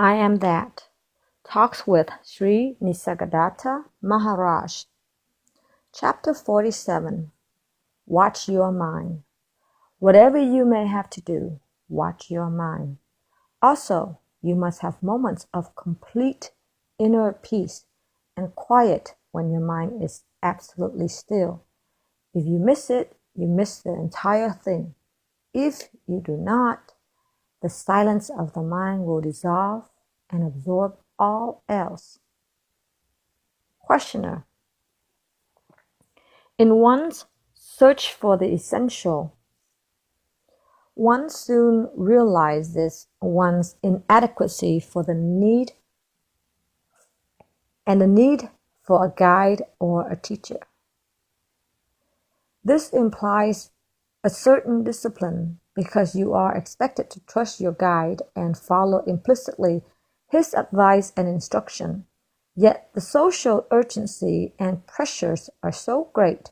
I Am That. Talks with Sri Nisargadatta Maharaj. Chapter 47. Watch your mind. Whatever you may have to do, watch your mind. Also, you must have moments of complete inner peace and quiet when your mind is absolutely still. If you miss it, you miss the entire thing. If you do not, the silence of the mind will dissolve and absorb all else. Questioner. In one's search for the essential, one soon realizes one's inadequacy for the need for a guide or a teacher. This implies a certain discipline because you are expected to trust your guide and follow implicitly his advice and instruction. Yet the social urgency and pressures are so great,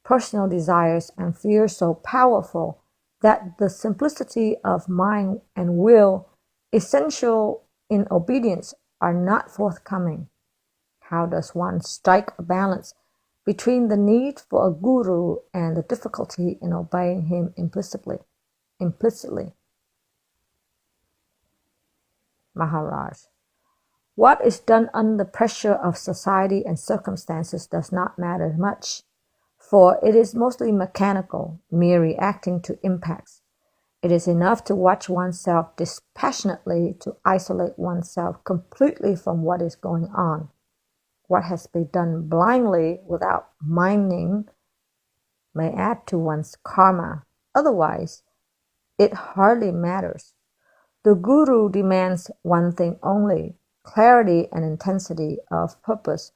personal desires and fears so powerful, that the simplicity of mind and will, essential in obedience, are not forthcoming. How does one strike a balance between the need for a guru and the difficulty in obeying him implicitly? Maharaj. What is done under pressure of society and circumstances does not matter much, for it is mostly mechanical, mere reacting to impacts. It is enough to watch oneself dispassionately, to isolate oneself completely from what is going on. What has been done blindly without minding may add to one's karma. Otherwise, it hardly matters. The guru demands one thing only: clarity and intensity of purpose,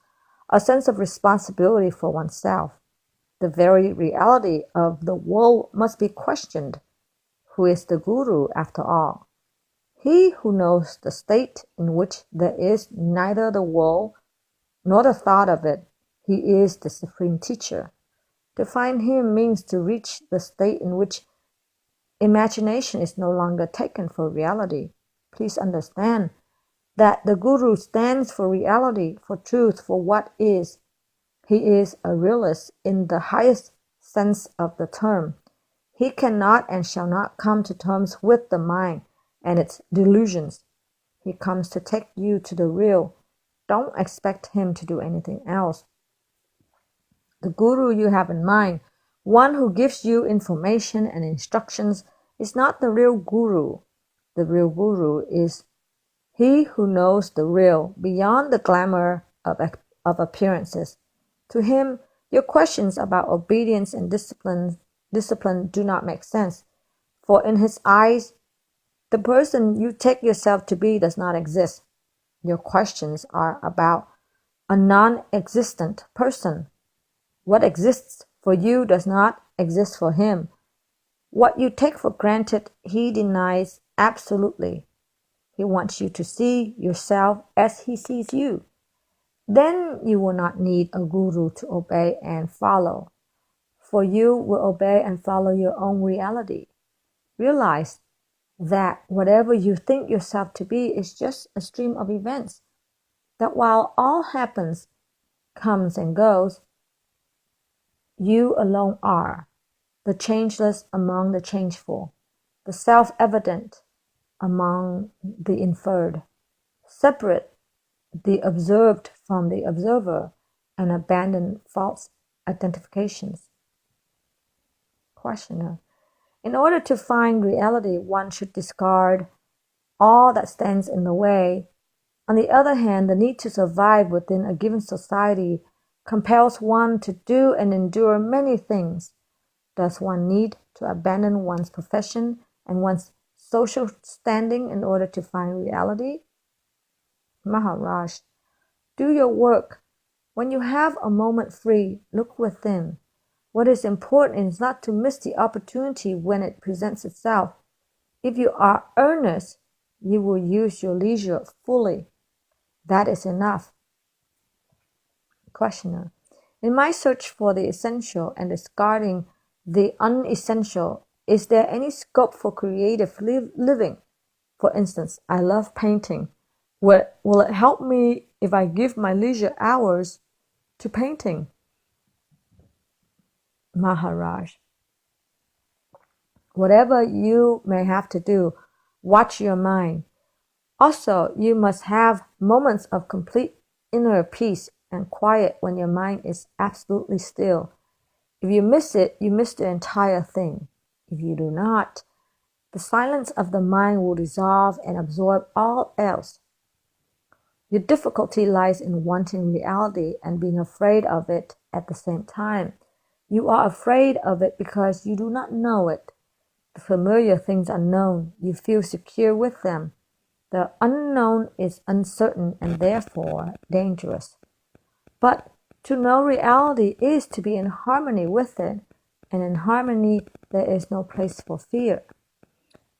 a sense of responsibility for oneself. The very reality of the world must be questioned. Who is the guru after all? He who knows the state in which there is neither the world nor the thought of it. He is the supreme teacher. To find him means to reach the state in which imagination is no longer taken for reality. Please understand that the guru stands for reality, for truth, for what is. He is a realist in the highest sense of the term. He cannot and shall not come to terms with the mind and its delusions. He comes to take you to the real. Don't expect him to do anything else. The guru you have in mind, one who gives you information and instructions, is not the real guru. The real guru is he who knows the real beyond the glamour of appearances. To him, your questions about obedience and discipline do not make sense, for in his eyes, the person you take yourself to be does not exist. Your questions are about a non-existent person. What exists for you does not exist for him. What you take for granted, he denies absolutely. He wants you to see yourself as he sees you. Then you will not need a guru to obey and follow, for you will obey and follow your own reality. Realize that whatever you think yourself to be is just a stream of events, that while all happens, comes and goes, you alone are, the changeless among the changeful, the self-evident among the inferred, separate the observed from the observer, and abandon false identifications. Questioner. In order to find reality, one should discard all that stands in the way. On the other hand, the need to survive within a given society compels one to do and endure many things. Does one need to abandon one's profession and one's social standing in order to find reality? Maharaj, do your work. When you have a moment free, look within. What is important is not to miss the opportunity when it presents itself. If you are earnest, you will use your leisure fully. That is enough. Questioner. In my search for the essential and discarding the unessential, is there any scope for creative living, For instance, I love painting. Will it help me if I give my leisure hours to painting? Maharaj, whatever you may have to do, watch your mind. Also, you must have moments of complete inner peace and quiet when your mind is absolutely still. If you miss it, you miss the entire thing. If you do not, the silence of the mind will dissolve and absorb all else. Your difficulty lies in wanting reality and being afraid of it at the same time. You are afraid of it because you do not know it. The familiar things are known. You feel secure with them. The unknown is uncertain and therefore dangerous. But to know reality is to be in harmony with it, and in harmony there is no place for fear.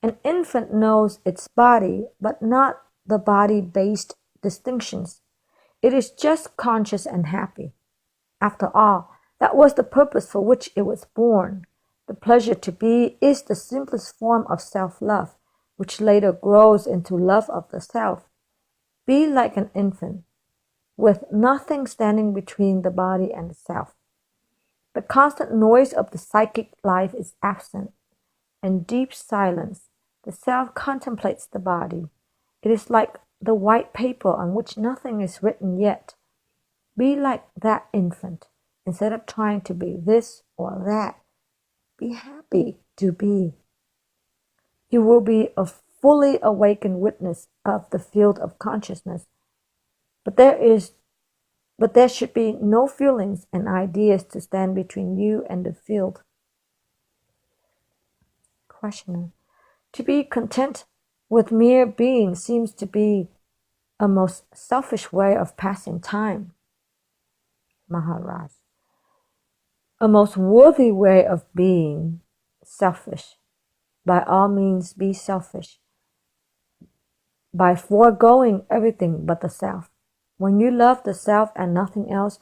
An infant knows its body, but not the body-based distinctions. It is just conscious and happy. After all, that was the purpose for which it was born. The pleasure to be is the simplest form of self-love, which later grows into love of the self. Be like an infant, with nothing standing between the body and the self. The constant noise of the psychic life is absent. In deep silence, the self contemplates the body. It is like the white paper on which nothing is written yet. Be like that infant. Instead of trying to be this or that, be happy to be. You will be a fully awakened witness of the field of consciousness. But there should be no feelings and ideas to stand between you and the field. Questioner. To be content with mere being seems to be a most selfish way of passing time. Maharaj. A most worthy way of being selfish. By all means, be selfish. By foregoing everything but the self. When you love the self and nothing else,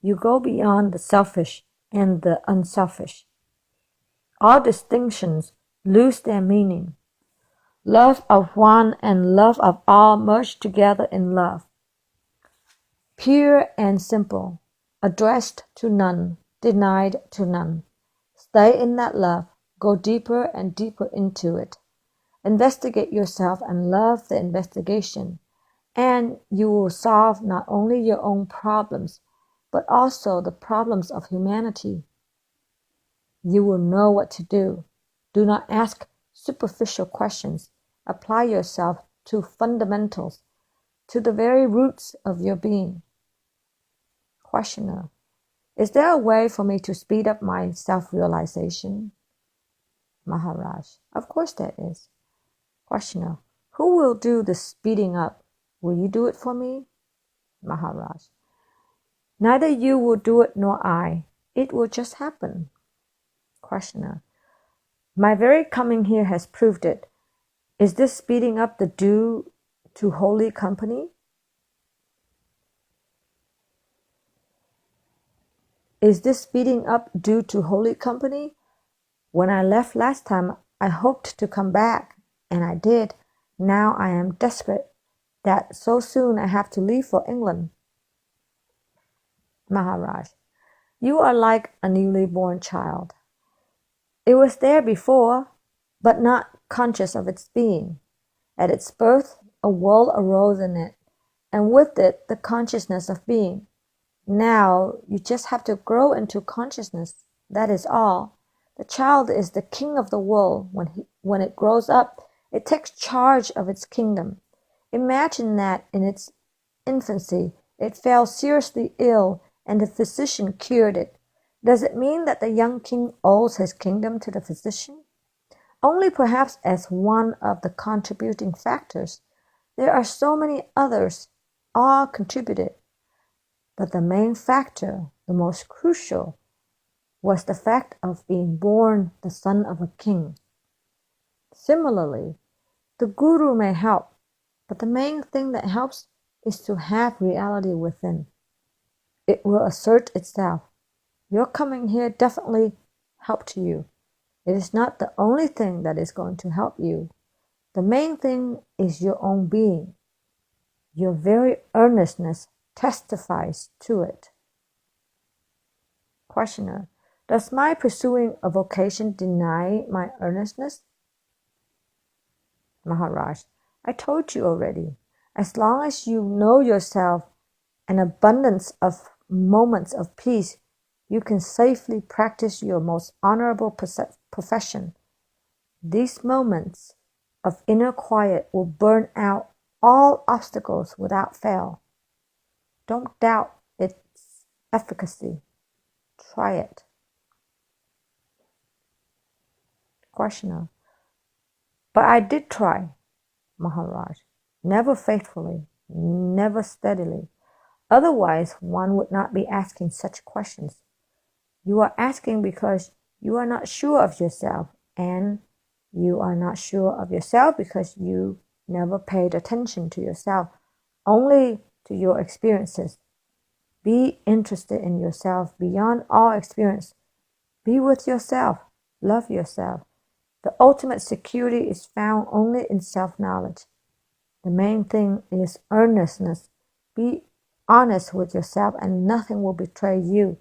you go beyond the selfish and the unselfish. All distinctions lose their meaning. Love of one and love of all merge together in love. Pure and simple, addressed to none, denied to none. Stay in that love. Go deeper and deeper into it. Investigate yourself and love the investigation, and you will solve not only your own problems, but also the problems of humanity. You will know what to do. Do not ask superficial questions. Apply yourself to fundamentals, to the very roots of your being. Questioner. Is there a way for me to speed up my self-realization? Maharaj. Of course there is. Questioner. Who will do the speeding up? Will you do it for me? Maharaj. Neither you will do it nor I. It will just happen. Questioner. My very coming here has proved it. Is this speeding up the due to holy company? Is this speeding up due to holy company? When I left last time, I hoped to come back, and I did. Now I am desperate that so soon I have to leave for England. Maharaj. You are like a newly born child. It was there before, but not conscious of its being. At its birth, a world arose in it, and with it the consciousness of being. Now you just have to grow into consciousness. That is all. The child is the king of the world. When it grows up, it takes charge of its kingdom. Imagine that in its infancy, it fell seriously ill and the physician cured it. Does it mean that the young king owes his kingdom to the physician? Only perhaps as one of the contributing factors. There are so many others, all contributed. But the main factor, the most crucial, was the fact of being born the son of a king. Similarly, the guru may help, but the main thing that helps is to have reality within. It will assert itself. Your coming here definitely helped you. It is not the only thing that is going to help you. The main thing is your own being. Your very earnestness testifies to it. Questioner: does my pursuing a vocation deny my earnestness? Maharaj: I told you already. As long as you know yourself an abundance of moments of peace, you can safely practice your most honorable profession. These moments of inner quiet will burn out all obstacles without fail. Don't doubt its efficacy. Try it. Questioner: but I did try, Maharaj. Never faithfully, never steadily. Otherwise, one would not be asking such questions. You are asking because you are not sure of yourself, and you are not sure of yourself because you never paid attention to yourself, only to your experiences. Be interested in yourself beyond all experience. Be with yourself. Love yourself. The ultimate security is found only in self-knowledge. The main thing is earnestness. Be honest with yourself and nothing will betray you.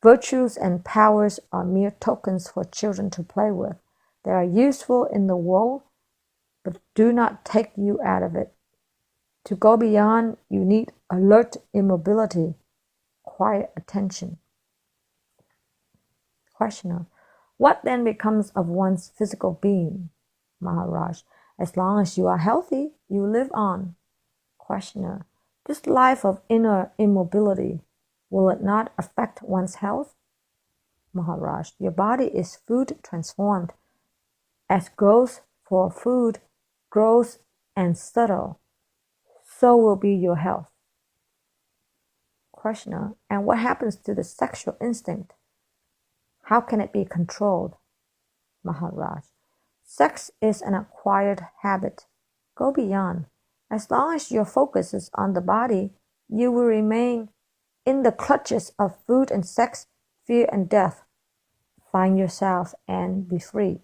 Virtues and powers are mere tokens for children to play with. They are useful in the world, but do not take you out of it. To go beyond, you need alert immobility, quiet attention. Questioner: what then becomes of one's physical being? Maharaj: as long as you are healthy, you live on. Questioner: this life of inner immobility, will it not affect one's health? Maharaj: your body is food transformed. As growth for food grows and subtle, so will be your health. Questioner: and what happens to the sexual instinct? How can it be controlled? Maharaj: sex is an acquired habit. Go beyond. As long as your focus is on the body, you will remain in the clutches of food and sex, fear and death. Find yourself and be free.